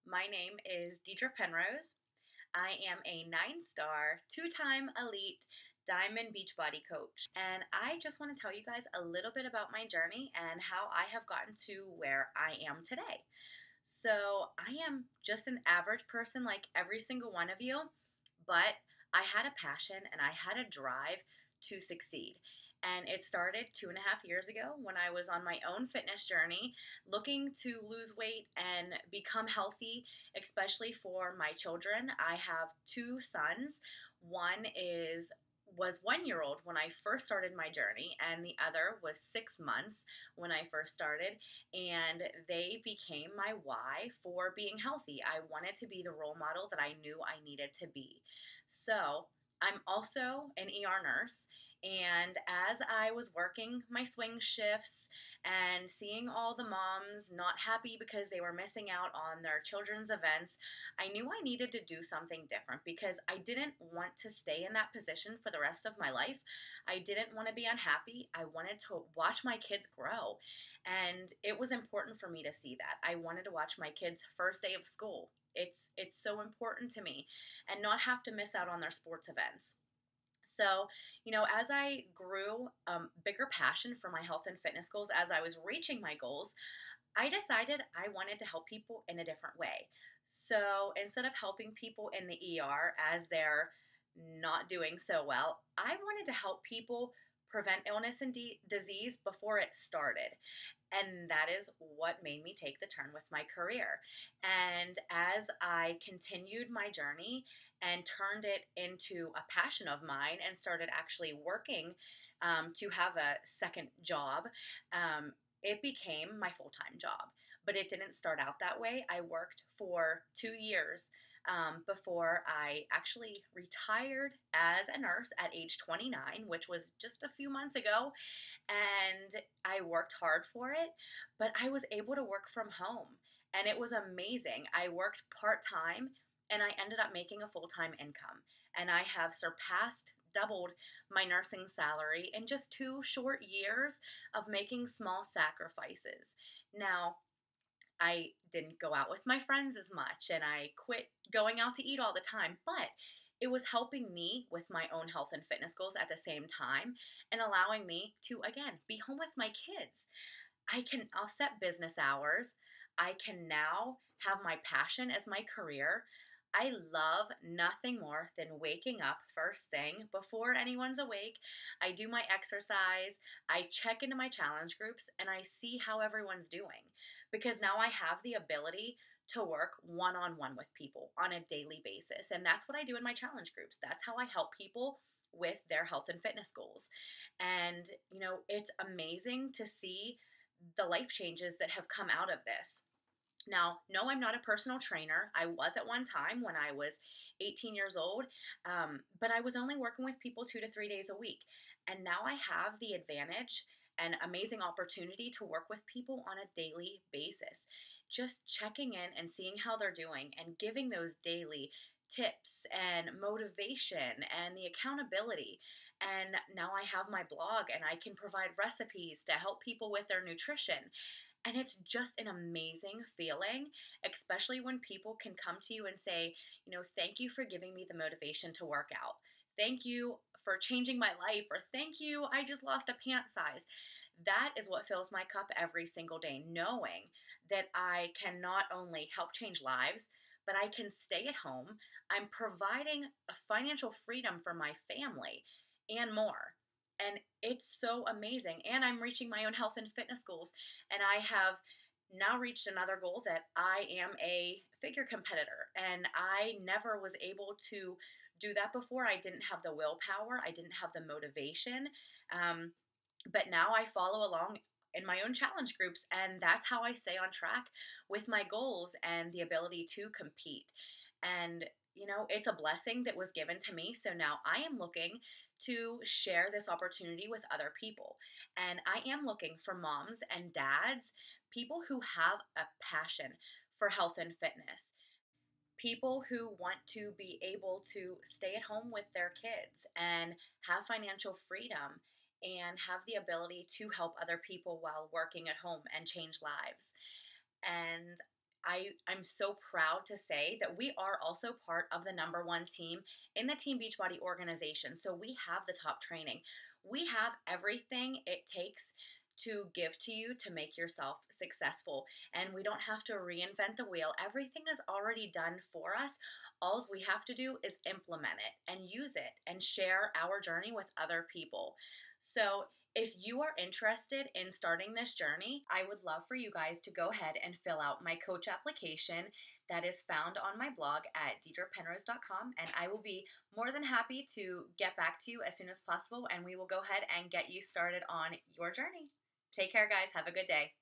My name is Deidre Penrose. I am a 9-star, 2-time elite Diamond Beachbody coach. And I just want to tell you guys a little bit about my journey and how I have gotten to where I am today. So, I am just an average person like every single one of you, but I had a passion and I had a drive to succeed. And it started 2.5 years ago when I was on my own fitness journey, looking to lose weight and become healthy, especially for my children. I have two sons. One was 1 year old when I first started my journey, and the other was 6 months when I first started. And they became my why for being healthy. I wanted to be the role model that I knew I needed to be. So, I'm also an ER nurse, and as I was working my swing shifts and seeing all the moms not happy because they were missing out on their children's events, I knew I needed to do something different because I didn't want to stay in that position for the rest of my life. I didn't want to be unhappy. I wanted to watch my kids grow. And it was important for me to see that. I wanted to watch my kids' first day of school. It's so important to me, and not have to miss out on their sports events. So, as I grew bigger passion for my health and fitness goals, as I was reaching my goals, I decided I wanted to help people in a different way. So instead of helping people in the ER as they're not doing so well, I wanted to help people prevent illness and disease before it started. And that is what made me take the turn with my career. And as I continued my journey and turned it into a passion of mine and started actually working to have a second job, it became my full time job. But it didn't start out that way. I worked for 2 years before I actually retired as a nurse at age 29, which was just a few months ago. And I worked hard for it, but I was able to work from home, and it was amazing. I worked part time, and I ended up making a full time income, and I have surpassed, doubled my nursing salary in just 2 short years of making small sacrifices. Now, I didn't go out with my friends as much, and I quit going out to eat all the time, but it was helping me with my own health and fitness goals at the same time and allowing me to, again, be home with my kids. I'll set business hours. I can now have my passion as my career. I love nothing more than waking up first thing before anyone's awake. I do my exercise, I check into my challenge groups, and I see how everyone's doing because now I have the ability to work one on one with people on a daily basis. And that's what I do in my challenge groups. That's how I help people with their health and fitness goals. And, it's amazing to see the life changes that have come out of this. Now, no, I'm not a personal trainer. I was at one time when I was 18 years old, but I was only working with people 2 to 3 days a week. And now I have the advantage and amazing opportunity to work with people on a daily basis. Just checking in and seeing how they're doing and giving those daily tips and motivation and the accountability. And now I have my blog and I can provide recipes to help people with their nutrition. And it's just an amazing feeling, especially when people can come to you and say, thank you for giving me the motivation to work out. Thank you for changing my life, or thank you, I just lost a pant size. That is what fills my cup every single day, knowing that I can not only help change lives, but I can stay at home. I'm providing a financial freedom for my family and more. And it's so amazing. And I'm reaching my own health and fitness goals. And I have now reached another goal that I am a figure competitor. And I never was able to do that before. I didn't have the willpower, I didn't have the motivation. But now I follow along in my own challenge groups, and that's how I stay on track with my goals and the ability to compete. And, it's a blessing that was given to me. So now I am looking to share this opportunity with other people. And I am looking for moms and dads, people who have a passion for health and fitness, people who want to be able to stay at home with their kids and have financial freedom and have the ability to help other people while working at home and change lives. And I'm so proud to say that we are also part of the #1 team in the Team Beachbody organization. So we have the top training. We have everything it takes to give to you to make yourself successful. And we don't have to reinvent the wheel. Everything is already done for us. All we have to do is implement it and use it and share our journey with other people. So if you are interested in starting this journey, I would love for you guys to go ahead and fill out my coach application that is found on my blog at deidrepenrose.com, and I will be more than happy to get back to you as soon as possible, and we will go ahead and get you started on your journey. Take care, guys. Have a good day.